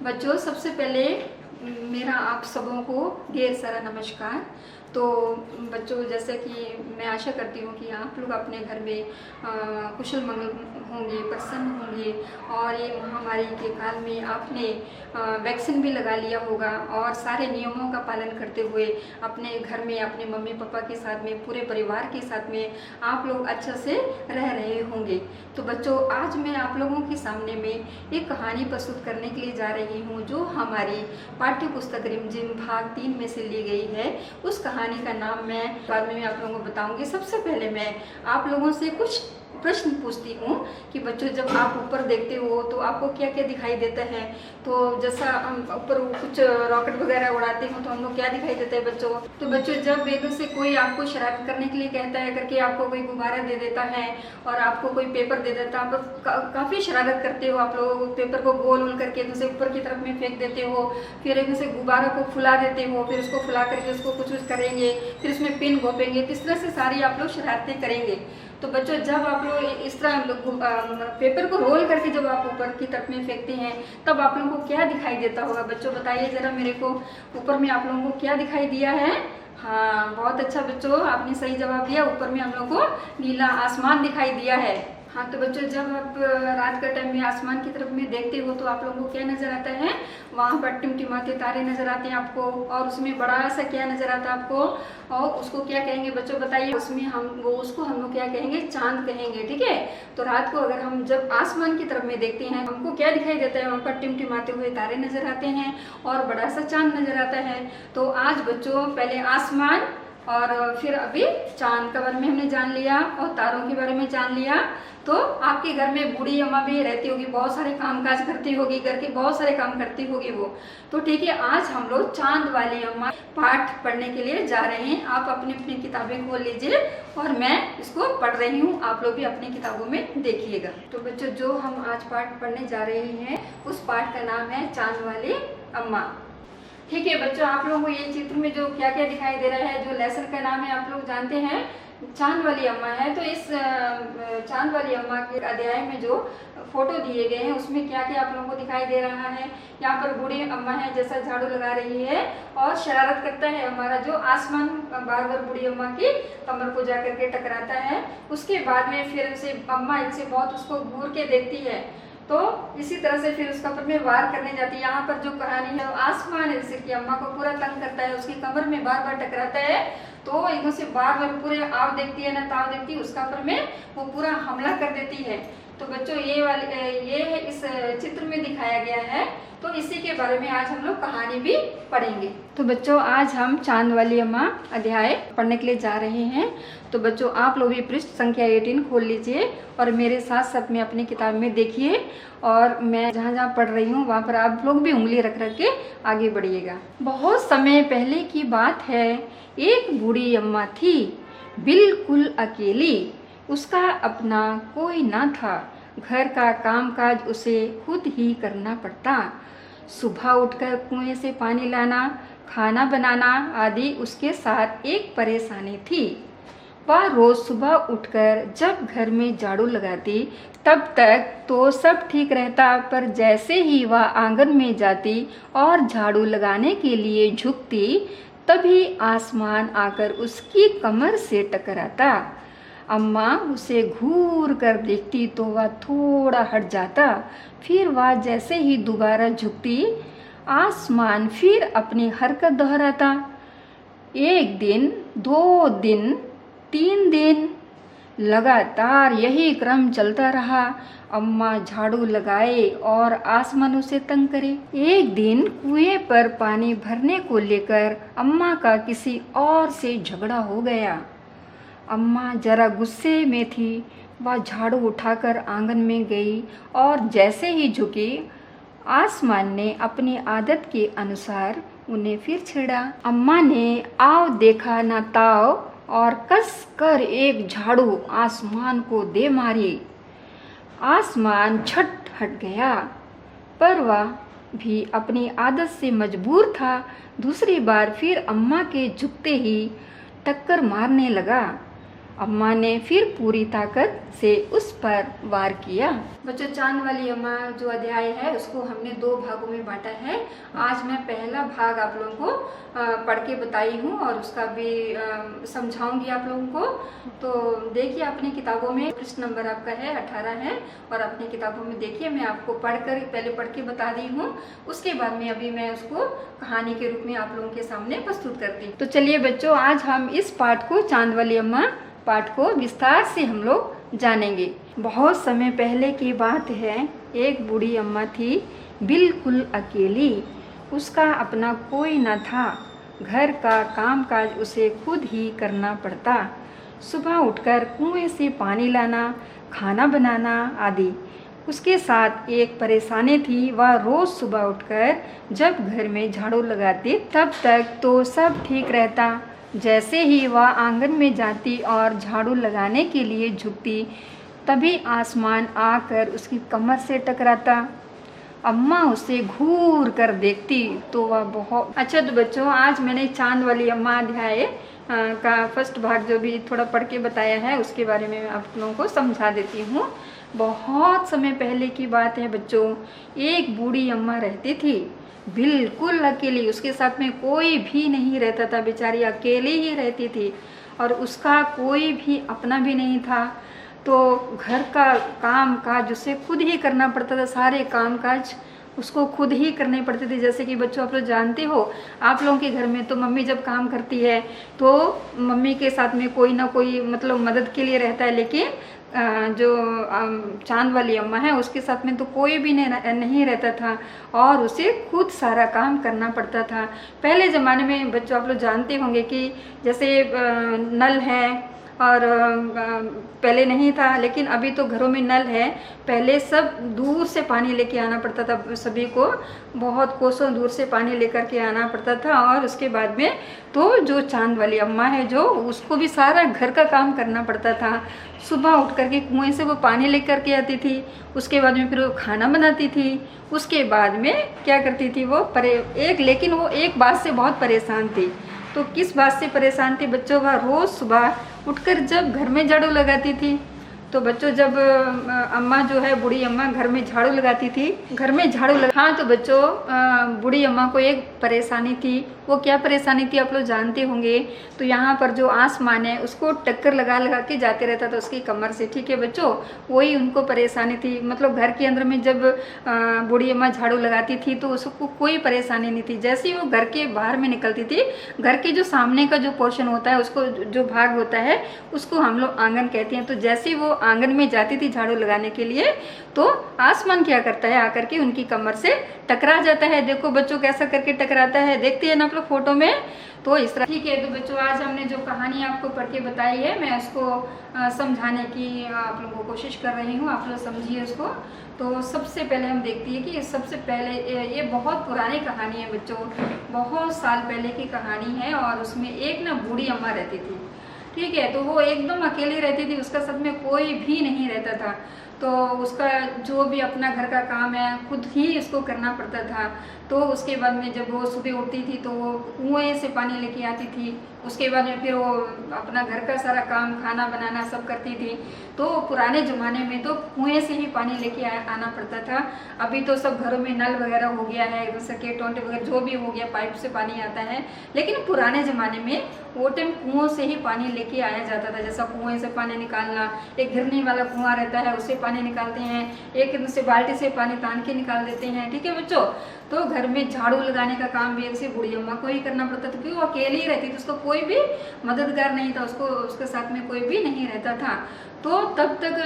बच्चों, सबसे पहले मेरा आप सबों को ढेर सारा नमस्कार। तो बच्चों, जैसे कि मैं आशा करती हूँ कि आप लोग अपने घर में कुशल मंगल होंगे, प्रसन्न होंगे और ये महामारी के काल में आपने वैक्सीन भी लगा लिया होगा और सारे नियमों का पालन करते हुए अपने घर में अपने मम्मी पापा के साथ में, पूरे परिवार के साथ में आप लोग अच्छा से रह रहे होंगे। तो बच्चों, आज मैं आप लोगों के सामने में एक कहानी प्रस्तुत करने के लिए जा रही हूँ जो हमारी पाठ्य पुस्तक रिमझिम भाग 3 में से ली गई है। उस कहानी का नाम मैं बाद में आप लोगों को बताऊंगी। सबसे पहले मैं आप लोगों से कुछ प्रश्न पूछती हूँ कि बच्चों, जब आप ऊपर देखते हो तो आपको क्या क्या दिखाई देता है। तो जैसा हम ऊपर कुछ रॉकेट वगैरह उड़ाते हो तो हम लोग क्या दिखाई देता है बच्चों। तो बच्चों, जब एकदम से कोई आपको शरारत करने के लिए कहता है करके आपको कोई गुब्बारा दे देता है और आपको कोई पेपर दे देता है, आप काफ़ी शरारत करते हो। आप लोग पेपर को गोल गोल करके एकदम से ऊपर की तरफ में फेंक देते हो, फिर एकदम से गुब्बारा को फुला देते हो, फिर उसको फुला करके उसको कुछ करेंगे, फिर उसमें पिन घोपेंगे। इस तरह से सारी आप लोग शरारतें करेंगे। तो बच्चों, जब आप लोग इस तरह पेपर को रोल करके जब आप ऊपर की तरफ में फेंकते हैं तब आप लोगों को क्या दिखाई देता होगा बच्चों, बताइए जरा मेरे को। ऊपर में आप लोगों को क्या दिखाई दिया है? हाँ, बहुत अच्छा बच्चों, आपने सही जवाब दिया। ऊपर में हम लोगों को नीला आसमान दिखाई दिया है। हाँ, तो बच्चों, जब आप रात के टाइम में आसमान की तरफ में देखते हो तो आप लोगों को क्या नजर आता है? वहाँ पर टिमटिमाते तारे नजर आते हैं आपको और उसमें बड़ा सा क्या नजर आता है आपको, और उसको क्या कहेंगे बच्चों, बताइए। उसमें उसको हम लोग क्या कहेंगे? चांद कहेंगे, ठीक है। तो रात को अगर हम जब आसमान की तरफ में देखते हैं हमको क्या दिखाई देता है? वहाँ पर टिमटिमाते हुए तारे नजर आते हैं और बड़ा सा चांद नजर आता है। तो आज बच्चों, पहले आसमान और फिर अभी चांद के बारे में हमने जान लिया और तारों के बारे में जान लिया। तो आपके घर में बूढ़ी अम्मा भी रहती होगी, बहुत सारे काम काज करती होगी, घर के बहुत सारे काम करती होगी वो। तो ठीक है, आज हम लोग चांद वाली अम्मा पाठ पढ़ने के लिए जा रहे हैं। आप अपनी अपनी किताबें खोल लीजिए और मैं इसको पढ़ रही हूँ, आप लोग भी अपनी किताबों में देखिएगा। तो बच्चों, जो हम आज पाठ पढ़ने जा रहे हैं उस पाठ का नाम है चांद वाली अम्मा। ठीक है बच्चों, आप लोगों को ये चित्र में जो क्या क्या दिखाई दे रहा है, जो लेसन का नाम है आप लोग जानते हैं, चांद वाली अम्मा है। तो इस चांद वाली अम्मा के अध्याय में जो फोटो दिए गए हैं उसमें क्या क्या आप लोगों को दिखाई दे रहा है? यहाँ पर बूढ़ी अम्मा है जैसा झाड़ू लगा रही है और शरारत करता है हमारा जो आसमान बार बार बूढ़ी अम्मा की कमर को जा करके टकराता है। उसके बाद में फिर उसे अम्मा इनसे बहुत उसको घूर के देखती है, तो इसी तरह से फिर उसका पर में वार करने जाती है। यहाँ पर जो कहानी है आसमान जैसे कि अम्मा को पूरा तंग करता है, उसकी कमर में बार बार टकराता है, तो एकदम से बार बार पूरे आव देखती है ना ताव देखती है, उसका पर में वो पूरा हमला कर देती है। तो बच्चों, ये है इस चित्र में दिखाया गया है। तो इसी के बारे में आज हम लोग कहानी भी पढ़ेंगे। तो बच्चों, आज हम चांद वाली अम्मा अध्याय पढ़ने के लिए जा रहे हैं। तो बच्चों, आप लोग भी पृष्ठ संख्या 18 खोल लीजिए और मेरे साथ साथ में अपनी किताब में देखिए और मैं जहाँ जहाँ पढ़ रही हूँ वहाँ पर आप लोग भी उंगली रख रख के आगे बढ़िएगा। बहुत समय पहले की बात है, एक बूढ़ी अम्मा थी, बिल्कुल अकेली। उसका अपना कोई ना था, घर का कामकाज उसे खुद ही करना पड़ता। सुबह उठकर कुएं से पानी लाना, खाना बनाना आदि उसके साथ एक परेशानी थी। वह रोज सुबह उठकर जब घर में झाड़ू लगाती तब तक तो सब ठीक रहता, पर जैसे ही वह आंगन में जाती और झाड़ू लगाने के लिए झुकती तभी आसमान आकर उसकी कमर से टकराता। अम्मा उसे घूर कर देखती तो वह थोड़ा हट जाता, फिर वह जैसे ही दोबारा झुकती आसमान फिर अपनी हरकत दोहराता। 1 दिन, 2 दिन, 3 दिन लगातार यही क्रम चलता रहा। अम्मा झाड़ू लगाए और आसमान उसे तंग करे। एक दिन कुएं पर पानी भरने को लेकर अम्मा का किसी और से झगड़ा हो गया। अम्मा जरा गुस्से में थी। वह झाड़ू उठाकर आंगन में गई और जैसे ही झुकी आसमान ने अपनी आदत के अनुसार उन्हें फिर छेड़ा। अम्मा ने आओ देखा ना ताव और कस कर एक झाड़ू आसमान को दे मारी। आसमान छट हट गया, पर वह भी अपनी आदत से मजबूर था। दूसरी बार फिर अम्मा के झुकते ही टक्कर मारने लगा। अम्मा ने फिर पूरी ताकत से उस पर वार किया। बच्चों, चांद वाली अम्मा जो अध्याय है उसको हमने 2 भागों में बांटा है। आज मैं पहला भाग आप लोगों को पढ़ के बताई हूँ और उसका भी समझाऊंगी आप लोगों को। तो देखिए, अपनी किताबों में पृष्ठ नंबर आपका है 18 है, और अपनी किताबों में देखिए, मैं आपको पहले पढ़ के बता दी हूँ, उसके बाद में अभी मैं उसको कहानी के रूप में आप लोगों के सामने प्रस्तुत करती हूँ। तो चलिए बच्चों, आज हम इस पाठ को, चांद वाली अम्मा पाठ को विस्तार से हम लोग जानेंगे। बहुत समय पहले की बात है, एक बूढ़ी अम्मा थी, बिल्कुल अकेली। उसका अपना कोई न था। घर का कामकाज उसे खुद ही करना पड़ता। सुबह उठकर कुएं से पानी लाना, खाना बनाना आदि। उसके साथ एक परेशानी थी, वह रोज़ सुबह उठकर जब घर में झाड़ू लगाती तब तक तो सब ठीक रहता। जैसे ही वह आंगन में जाती और झाड़ू लगाने के लिए झुकती, तभी आसमान आकर उसकी कमर से टकराता। अम्मा उसे घूर कर देखती तो वह बहुत अच्छा। तो बच्चों, आज मैंने चांद वाली अम्मा अध्याय का फर्स्ट भाग जो भी थोड़ा पढ़ के बताया है, उसके बारे में आप लोगों को समझा देती हूँ। बहुत समय पहले की बात है बच्चों, एक बूढ़ी अम्मा रहती थी, बिल्कुल अकेली। उसके साथ में कोई भी नहीं रहता था, बेचारी अकेली ही रहती थी, और उसका कोई भी अपना भी नहीं था। तो घर का काम काज उसे खुद ही करना पड़ता था, सारे काम काज उसको खुद ही करने पड़ते थे। जैसे कि बच्चों, आप लोग जानते हो, आप लोगों के घर में तो मम्मी जब काम करती है तो मम्मी के साथ में कोई ना कोई मतलब मदद के लिए रहता है, लेकिन जो चांद वाली अम्मा है उसके साथ में तो कोई भी नहीं रहता था और उसे खुद सारा काम करना पड़ता था। पहले ज़माने में बच्चों, आप लोग जानते होंगे कि जैसे नल है, और पहले नहीं था, लेकिन अभी तो घरों में नल है। पहले सब दूर से पानी लेके आना पड़ता था, सभी को बहुत कोसों दूर से पानी लेकर के आना पड़ता था। और उसके बाद में तो जो चांद वाली अम्मा है, जो उसको भी सारा घर का काम करना पड़ता था। सुबह उठ करके कुएं से वो पानी लेकर के आती थी, उसके बाद में फिर वो खाना बनाती थी। उसके बाद में क्या करती थी वो लेकिन वो एक बात से बहुत परेशान थी। तो किस बात से परेशान थी बच्चों? वह रोज़ सुबह उठकर जब घर में झाड़ू लगाती थी, तो बच्चों जब अम्मा जो है, बूढ़ी अम्मा घर में झाड़ू लगाती थी, हाँ, तो बच्चों बूढ़ी अम्मा को एक परेशानी थी। वो क्या परेशानी थी आप लोग जानते होंगे। तो यहाँ पर जो आसमान है उसको टक्कर लगा लगा के जाते रहता था उसकी कमर से, ठीक है बच्चों, वही उनको परेशानी थी। मतलब घर के अंदर में जब बूढ़ी अम्मा झाड़ू लगाती थी तो उसको कोई परेशानी नहीं थी। जैसे ही वो घर के बाहर में निकलती थी, घर के जो सामने का जो पोर्शन होता है, उसको जो भाग होता है, उसको हम लोग आंगन कहते हैं। तो जैसे ही वो आंगन में जाती थी झाड़ू लगाने के लिए, तो आसमान क्या करता है, आकर के उनकी कमर से टकरा जाता है। देखो बच्चों कैसा करके टकराता है, देखते हैं ना आप लोग फोटो में। तो इस तरह, ठीक है। तो बच्चों, आज हमने जो कहानी आपको पढ़ के बताई है, मैं उसको समझाने की आप लोगों को कोशिश कर रही हूँ, आप लोग समझिए उसको। तो सबसे पहले हम देखते हैं कि सबसे पहले ये बहुत पुरानी कहानी है बच्चों, बहुत साल पहले की कहानी है। और उसमें एक ना बूढ़ी अम्मा रहती थी, ठीक है। तो वो एकदम अकेली रहती थी, उसका साथ में कोई भी नहीं रहता था। तो उसका जो भी अपना घर का काम है खुद ही उसको करना पड़ता था। तो उसके बाद में जब वो सुबह उठती थी तो वो कुएं से पानी लेके आती थी। उसके बाद में फिर वो अपना घर का सारा काम, खाना बनाना सब करती थी। तो पुराने ज़माने में तो कुएं से ही पानी लेके आना पड़ता था। अभी तो सब घरों में नल वगैरह हो गया है, जैसे कि टोंटे वगैरह जो भी हो गया, पाइप से पानी आता है। लेकिन पुराने ज़माने में वो टाइम कुओं से ही पानी लेके आया जाता था। जैसा कुएं से पानी निकालना, एक घिरनी वाला कुआं रहता है, उससे पानी निकालते हैं, एक से बाल्टी से पानी तान के निकाल देते हैं, ठीक है बच्चों। तो घर में झाड़ू लगाने का काम भी ऐसे बूढ़ी अम्मा को ही करना पड़ता था, क्योंकि वो अकेली ही रहती थी, उसको कोई भी मददगार नहीं था, उसके साथ में कोई भी नहीं रहता था। तो तब तक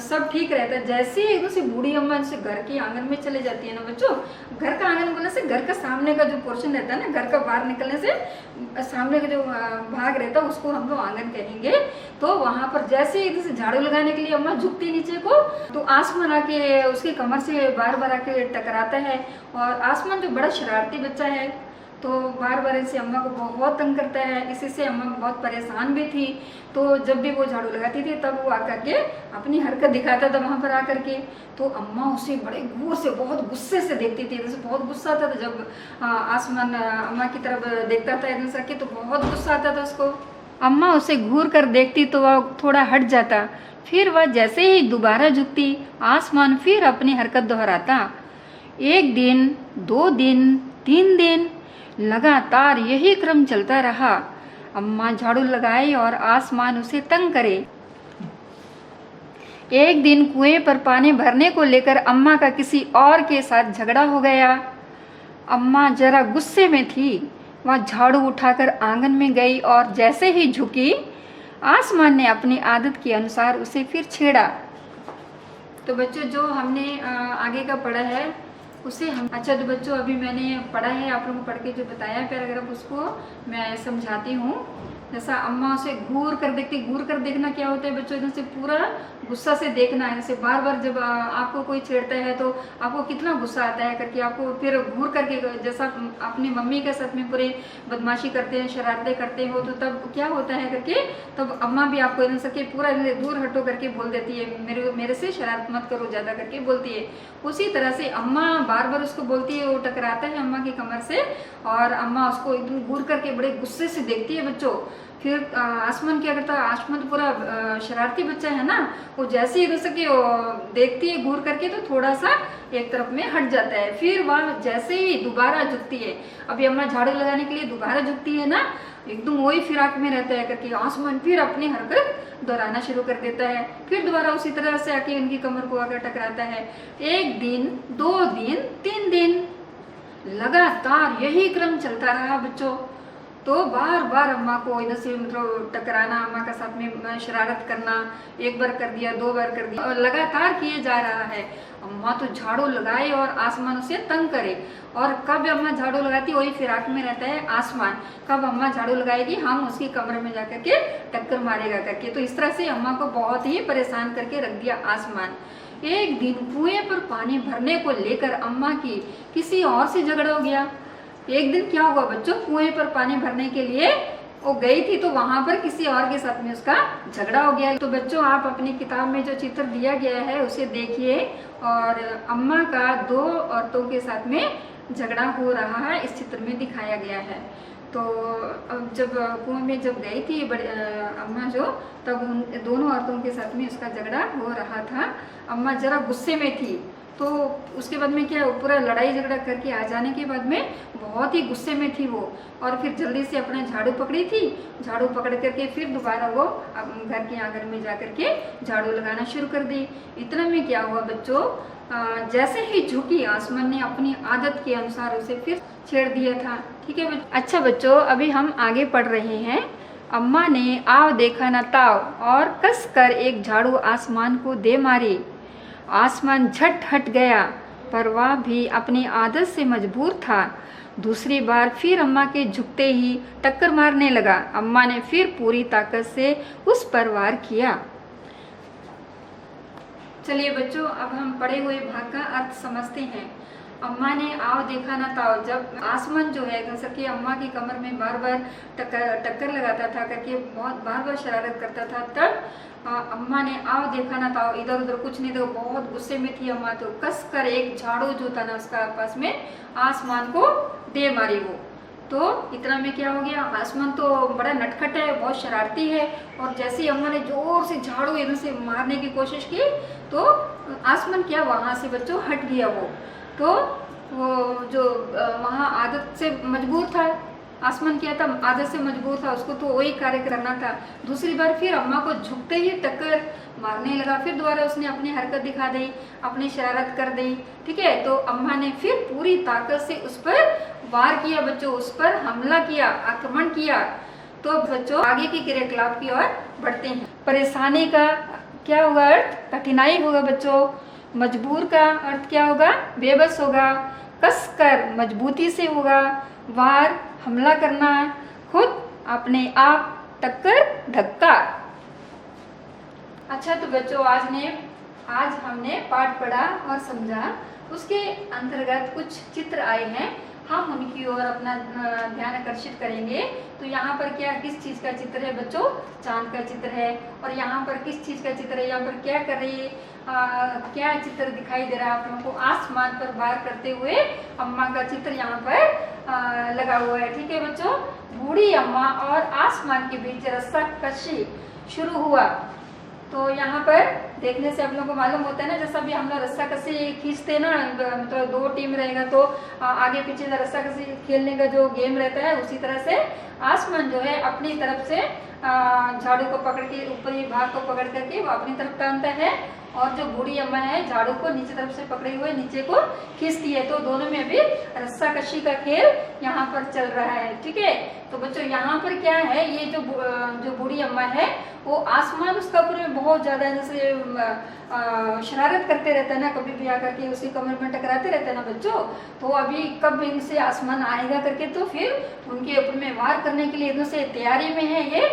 सब ठीक रहता है। जैसे ही एकदम से बूढ़ी अम्मा से घर के आंगन में चले जाती है ना बच्चों, घर का आंगन बोलने से घर का सामने का जो पोर्शन रहता है ना, घर का बाहर निकलने से सामने का जो भाग रहता है उसको हम लोग आंगन कहेंगे। तो वहाँ पर जैसे ही एकदम से झाड़ू लगाने के लिए अम्मा झुकती नीचे को, तो आसमान आके उसकी कमर से बार बार आके टकराता है। और आसमान जो बड़ा शरारती बच्चा है, तो बार बार इसे अम्मा को बहुत तंग करता है। इसी से अम्मा बहुत परेशान भी थी। तो जब भी वो झाड़ू लगाती थी तब वो आकर के अपनी हरकत दिखाता था वहाँ पर आकर के। तो अम्मा उसे बड़े घूर से, बहुत गुस्से से देखती थी। जैसे बहुत गुस्सा आता था जब आसमान अम्मा की तरफ देखता था एकदम से, तो बहुत गुस्सा आता था उसको। अम्मा उसे घूर कर देखती तो वह थोड़ा हट जाता, फिर वह जैसे ही दोबारा झुकती, आसमान फिर अपनी हरकत दोहराता। 1 दिन, 2 दिन, 3 दिन, लगातार यही क्रम चलता रहा। अम्मा झाड़ू लगाए और आसमान उसे तंग करे। एक दिन कुएं पर पानी भरने को लेकर अम्मा का किसी और के साथ झगड़ा हो गया। अम्मा जरा गुस्से में थी। वह झाड़ू उठाकर आंगन में गई और जैसे ही झुकी, आसमान ने अपनी आदत के अनुसार उसे फिर छेड़ा। तो बच्चों, जो हमने आगे का पढ़ा है उसे हम तो बच्चों, अभी मैंने पढ़ा है, आप लोगों को पढ़ के जो बताया है पैराग्राफ उसको मैं समझाती हूँ। जैसा अम्मा उसे घूर कर देखती, घूर कर देखना क्या होता है बच्चों, इधर से पूरा गुस्सा से देखना है। जैसे बार बार जब आपको कोई छेड़ता है तो आपको कितना गुस्सा आता है करके, आपको फिर घूर करके, जैसा अपनी मम्मी के साथ में पूरे बदमाशी करते हैं, शरारतें करते हो, तो तब क्या होता है करके, तब अम्मा भी आपको इधर से पूरा दूर हटो करके बोल देती है, मेरे से शरारत मत करो ज़्यादा करके बोलती है। उसी तरह से अम्मा बार बार उसको बोलती है, वो टकराता है अम्मा की कमर से और अम्मा उसको एकदम घूर करके बड़े गुस्से से देखती है बच्चों। फिर आसमान क्या करता है, आसमान तो पूरा शरारती बच्चा है ना, वो जैसे ही जैसे कि देखती है घूर करके तो थोड़ा सा एक तरफ में हट जाता है। फिर वह जैसे ही दोबारा झुकती है, अभी अम्मा झाड़ू लगाने के लिए दोबारा झुकती है ना, एकदम वही फिराक में रहता है करके आसमान फिर अपनी हरकत दोहराना शुरू कर देता है। फिर दोबारा उसी तरह से आके उनकी कमर को आकर टकराता है। 1 दिन, 2 दिन, 3 दिन, लगातार यही क्रम चलता रहा बच्चों। तो बार बार अम्मा को इधर से मतलब टकराना, अम्मा का साथ में शरारत करना, 1 बार कर दिया, 2 बार कर दिया, और लगातार किए जा रहा है। अम्मा तो झाड़ू लगाए और आसमान उसे तंग करे, और कब अम्मा झाड़ू लगाती वही फिराक में रहता है आसमान, कब अम्मा झाड़ू लगाएगी हम उसकी कमरे में जाकर के टक्कर मारेगा करके। तो इस तरह से अम्मा को बहुत ही परेशान करके रख दिया आसमान। एक दिन कुएं पर पानी भरने को लेकर अम्मा की किसी और से झगड़ा हो गया। एक दिन क्या हुआ बच्चों, कुएं पर पानी भरने के लिए वो गई थी, तो वहां पर किसी और के साथ में उसका झगड़ा हो गया। तो बच्चों, आप अपनी किताब में जो चित्र दिया गया है उसे देखिए, और अम्मा का 2 औरतों के साथ में झगड़ा हो रहा है इस चित्र में दिखाया गया है। तो अब जब कुएं में जब गई थी अम्मा जो, तब उन दोनों औरतों के साथ में उसका झगड़ा हो रहा था। अम्मा जरा गुस्से में थी, तो उसके बाद में क्या, पूरा लड़ाई झगड़ा करके आ जाने के बाद में बहुत ही गुस्से में थी वो, और फिर जल्दी से अपना झाड़ू पकड़ी थी। झाड़ू पकड़ करके फिर दोबारा वो घर के आंगन में जा करके झाड़ू लगाना शुरू कर दी। इतना में क्या हुआ बच्चों, जैसे ही झुकी, आसमान ने अपनी आदत के अनुसार उसे फिर छेड़ दिया था। ठीक है अच्छा बच्चों, अभी हम आगे पढ़ रहे हैं। अम्मा ने आव देखा न ताव और कस कर एक झाड़ू आसमान को दे मारी। आसमान झट हट गया, पर वह भी अपनी आदत से मजबूर था। दूसरी बार फिर अम्मा के झुकते ही टक्कर मारने लगा। अम्मा ने फिर पूरी ताकत से उस पर वार किया। चलिए बच्चों, अब हम पढ़े हुए भाग का अर्थ समझते हैं। अम्मा ने आव देखा ना ताव, जब आसमान जो है जैसा कि अम्मा की कमर में बार बार टक्कर लगाता था करके, बहुत बार बार शरारत करता था, तब अम्मा ने आव देखा ना ताव, इधर उधर कुछ नहीं, तो बहुत गुस्से में थी अम्मा, तो कस कर एक झाड़ू जो था ना उसका आपस में आसमान को दे मारी वो। तो इतना में क्या हो गया, आसमान तो बड़ा नटखट है, बहुत शरारती है, और जैसे ही अम्मा ने जोर से झाड़ू इधर से मारने की कोशिश की तो आसमान क्या वहाँ से बच्चों हट गया वो। तो वो जो वहाँ आदत से मजबूर था, आसमान क्या था, आदत से मजबूर था, उसको तो वही कार्य करना था। दूसरी बार फिर अम्मा को झुकते ही टक्कर मारने लगा, फिर दोबारा उसने अपनी हरकत दिखा दी, अपनी शरारत कर दी। ठीक है, तो अम्मा ने फिर पूरी ताकत से उस पर वार किया बच्चों, उस पर हमला किया, आक्रमण किया। तो बच्चों आगे की क्रियाकलाप की ओर बढ़ते हैं। परेशानी का क्या होगा अर्थ, कठिनाई होगा बच्चों। मजबूर का अर्थ क्या होगा, बेबस होगा। कस कर मजबूती से होगा। वार हमला करना, खुद अपने आप, टक्कर धक्का। अच्छा तो बच्चों आज हमने पाठ पढ़ा और समझा, उसके अंतर्गत कुछ चित्र आए हैं, हम उनकी ओर अपना ध्यान आकर्षित करेंगे। तो यहाँ पर क्या किस चीज़ का चित्र है बच्चों, चांद का चित्र है। और यहाँ पर किस चीज़ का चित्र है, यहाँ पर क्या कर रही है, क्या चित्र दिखाई दे रहा है आप लोगों को, आसमान पर वार करते हुए अम्मा का चित्र यहाँ पर लगा हुआ है। ठीक है बच्चों, बूढ़ी अम्मा और आसमान के बीच रस्सा कशी शुरू हुआ। तो यहाँ पर देखने से आप लोगों को मालूम होता है ना, जैसा भी हम लोग रस्सा कसी खींचते हैं ना, मतलब 2 टीम रहेगा तो आगे पीछे रस्सा कसी खेलने का जो गेम रहता है, उसी तरह से आसमान जो है अपनी तरफ से झाड़ू को पकड़ के ऊपरी भाग को पकड़ करके वो अपनी तरफ टानता है, और जो बूढ़ी अम्मा है झाड़ू को नीचे तरफ से पकड़े हुए नीचे को खींचती है। तो दोनों में अभी रस्सा कशी का खेल यहाँ पर चल रहा है। ठीक है, तो बच्चों यहाँ पर क्या है, ये जो बूढ़ी अम्मा है वो आसमान उसका ऊपर में बहुत ज़्यादा जैसे शरारत करते रहता है ना, कभी भी आकर के उसकी कमर में टकराते रहते हैं ना बच्चों। तो अभी कब इनसे आसमान आएगा करके तो फिर उनके ऊपर में वार करने के लिए इधर से तैयारी में है। ये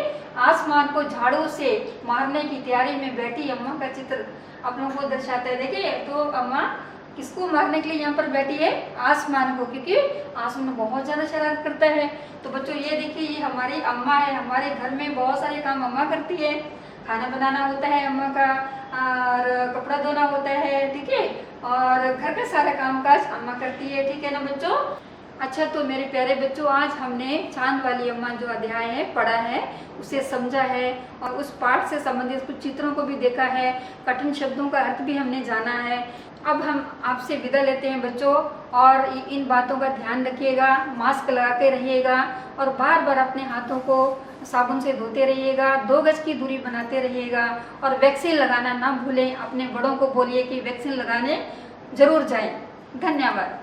आसमान को झाड़ू से मारने की तैयारी में बैठी अम्मा का चित्र आप लोगों को दर्शाता है। देखिए, तो अम्मा किसको मारने के लिए यहाँ पर बैठी है, आसमान को, क्योंकि आसमान बहुत ज़्यादा शरारत करता है। तो बच्चों ये देखिए, ये हमारी अम्मा है, हमारे घर में बहुत सारे काम अम्मा करती है। खाना बनाना होता है अम्मा का, और कपड़ा धोना होता है। ठीक है, और घर का सारा काम काज अम्मा करती है। ठीक है ना बच्चों। अच्छा, तो मेरे प्यारे बच्चों, आज हमने चांद वाली अम्मा जो अध्याय है पढ़ा है, उसे समझा है, और उस पाठ से संबंधित कुछ चित्रों को भी देखा है, कठिन शब्दों का अर्थ भी हमने जाना है। अब हम आपसे विदा लेते हैं बच्चों, और इन बातों का ध्यान रखिएगा, मास्क लगा के रहिएगा, और बार बार अपने हाथों को साबुन से धोते रहिएगा, 2 गज की दूरी बनाते रहिएगा, और वैक्सीन लगाना ना भूलें। अपने बड़ों को बोलिए कि वैक्सीन लगाने जरूर जाएं। धन्यवाद।